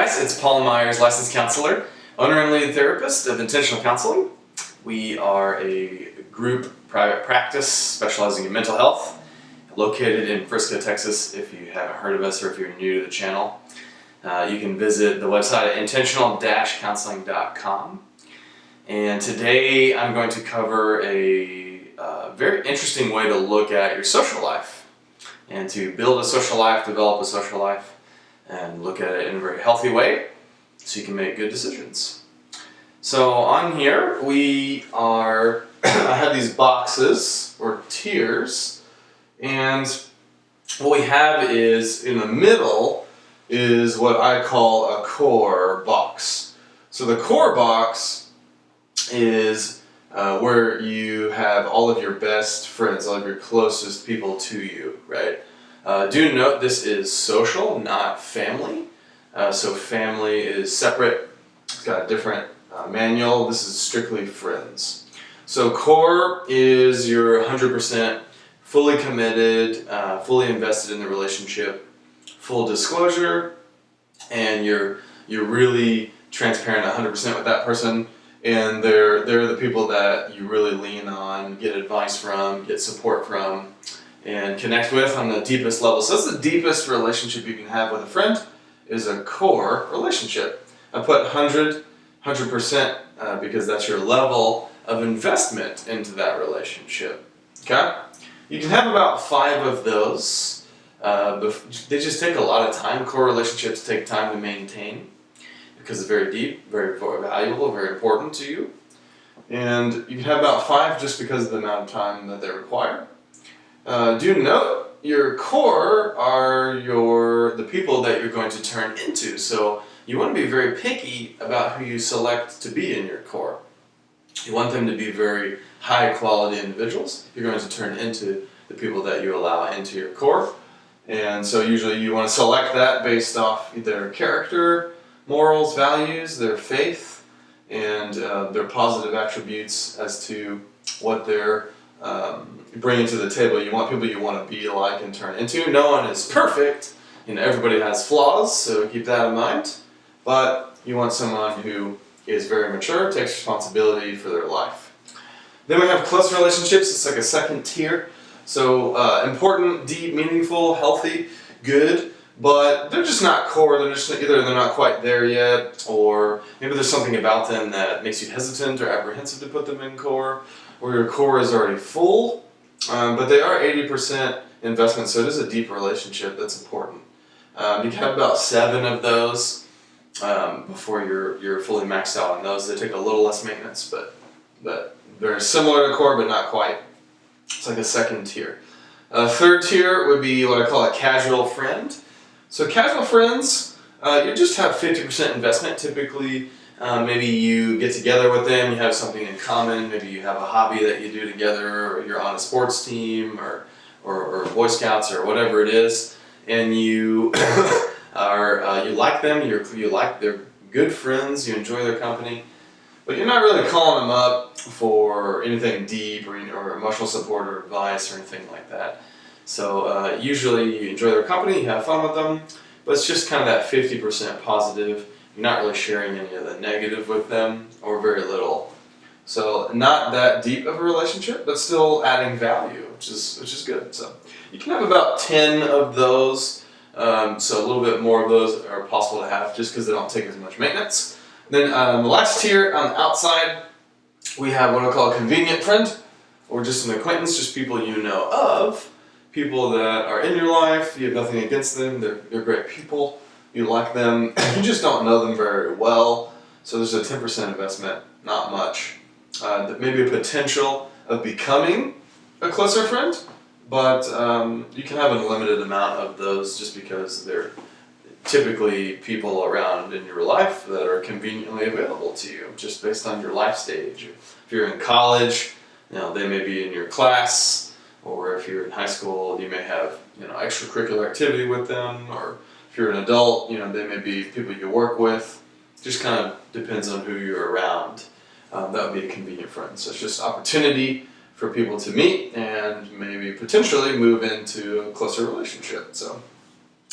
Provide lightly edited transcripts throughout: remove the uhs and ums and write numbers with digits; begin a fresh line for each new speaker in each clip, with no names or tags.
guys, it's Paul Myers, licensed counselor, owner and lead therapist of Intentional Counseling. We are a group private practice specializing in mental health, located in Frisco, Texas. If you haven't heard of us or if you're new to the channel, you can visit the website at intentional-counseling.com. And today I'm going to cover a very interesting way to look at your social life and to build a social life, develop a social life, and look at it in a very healthy way so you can make good decisions. So on here we are, I have these boxes or tiers, and what we have is in the middle is what I call a core box. So the core box is where you have all of your best friends, all of your closest people to you, right? Do note this is social, not family. So family is separate. It's got a different manual. This is strictly friends. So core is your 100% fully committed, fully invested in the relationship, full disclosure, and you're really transparent 100% with that person. And they're the people that you really lean on, get advice from, get support from, and connect with on the deepest level. So that's the deepest relationship you can have with a friend, is a core relationship. I put 100% because that's your level of investment into that relationship. Okay? You can have about 5 of those. They just take a lot of time. Core relationships take time to maintain because it's very deep, very valuable, very important to you. And you can have about 5 just because of the amount of time that they require. Do note your core are the people that you're going to turn into. So you want to be very picky about who you select to be in your core. You want them to be very high quality individuals. You're going to turn into the people that you allow into your core. And so usually you want to select that based off their character, morals, values, their faith, and their positive attributes as to what they're bringing to the table. You want people you want to be like and turn into. No one is perfect. Everybody has flaws, so keep that in mind. But you want someone who is very mature, takes responsibility for their life. Then we have close relationships. It's like a second tier. So important, deep, meaningful, healthy, good. But they're just not core. They're just either they're not quite there yet, or maybe there's something about them that makes you hesitant or apprehensive to put them in core, or your core is already full. But they are 80% investment, so it is a deep relationship that's important. You can have about 7 of those before you're fully maxed out on those. They take a little less maintenance, but very similar to core, but not quite. It's like a second tier. Third tier would be what I call a casual friend. So casual friends, you just have 50% investment. Typically, maybe you get together with them, you have something in common, maybe you have a hobby that you do together, or you're on a sports team, or Boy Scouts, or whatever it is, and you you like them, they're good friends, you enjoy their company, but you're not really calling them up for anything deep or emotional support or advice or anything like that. So usually you enjoy their company, you have fun with them, but it's just kind of that 50% positive. You're not really sharing any of the negative with them, or very little. So not that deep of a relationship, but still adding value, which is good. So you can have about 10 of those. So a little bit more of those are possible to have just because they don't take as much maintenance. Then the last tier on the outside, we have what I call a convenient friend, or just an acquaintance, just people you know of. People that are in your life, you have nothing against them, they're great people, you like them, you just don't know them very well, so there's a 10% investment, not much. Maybe a potential of becoming a closer friend, but you can have an unlimited amount of those just because they're typically people around in your life that are conveniently available to you, just based on your life stage. If you're in college, they may be in your class. Or if you're in high school, you may have extracurricular activity with them. Or if you're an adult, they may be people you work with. Just kind of depends on who you're around. That would be a convenient friend. So it's just opportunity for people to meet and maybe potentially move into a closer relationship. So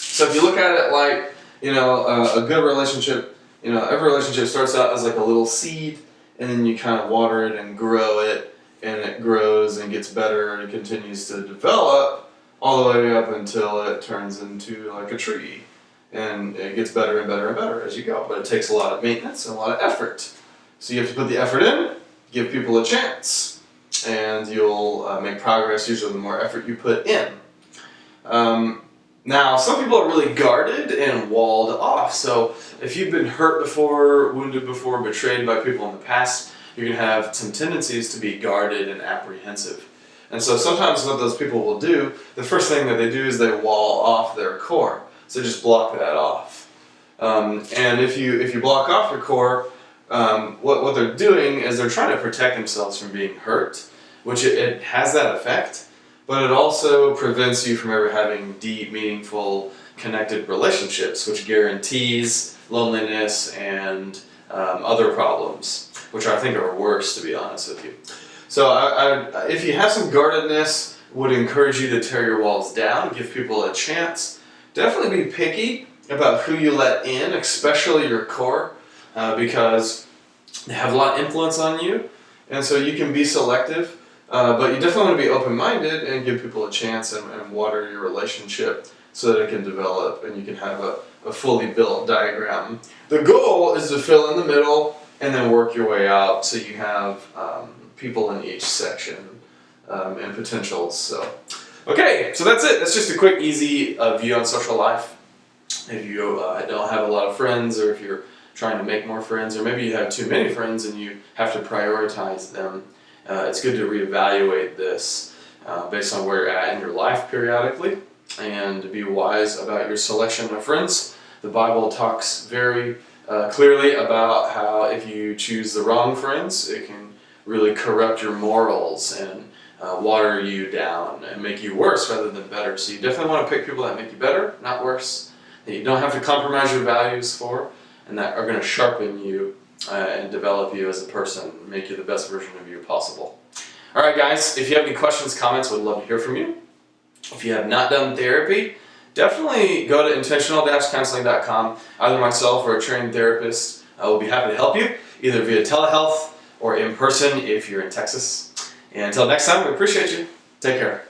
if you look at it like A good relationship, every relationship starts out as like a little seed, and then you kind of water it and grow it, and it grows and gets better and continues to develop all the way up until it turns into like a tree. And it gets better and better and better as you go, but it takes a lot of maintenance and a lot of effort. So you have to put the effort in, give people a chance, and you'll make progress usually the more effort you put in. Now, some people are really guarded and walled off. So if you've been hurt before, wounded before, betrayed by people in the past, you're going to have some tendencies to be guarded and apprehensive. And so sometimes what those people will do, the first thing that they do is they wall off their core. So just block that off. And if you block off your core, what they're doing is they're trying to protect themselves from being hurt, which it has that effect. But it also prevents you from ever having deep, meaningful, connected relationships, which guarantees loneliness and other problems, which I think are worse, to be honest with you. So if you have some guardedness, would encourage you to tear your walls down, give people a chance. Definitely be picky about who you let in, especially your core, because they have a lot of influence on you, and so you can be selective. But you definitely want to be open-minded and give people a chance and water your relationship so that it can develop and you can have a fully built diagram. The goal is to fill in the middle and then work your way out so you have people in each section and potentials. So, okay, so that's it. That's just a quick, easy view on social life. If you don't have a lot of friends, or if you're trying to make more friends, or maybe you have too many friends and you have to prioritize them, it's good to reevaluate this based on where you're at in your life periodically, and to be wise about your selection of friends. The Bible talks very clearly about how if you choose the wrong friends, it can really corrupt your morals and water you down and make you worse rather than better. So you definitely want to pick people that make you better, not worse, that you don't have to compromise your values for, and that are going to sharpen you and develop you as a person, make you the best version of you possible. All right, guys, if you have any questions, comments, we'd love to hear from you. If you have not done therapy, definitely go to intentional-counseling.com. Either myself or a trained therapist will be happy to help you, either via telehealth or in person if you're in Texas. And until next time, we appreciate you. Take care.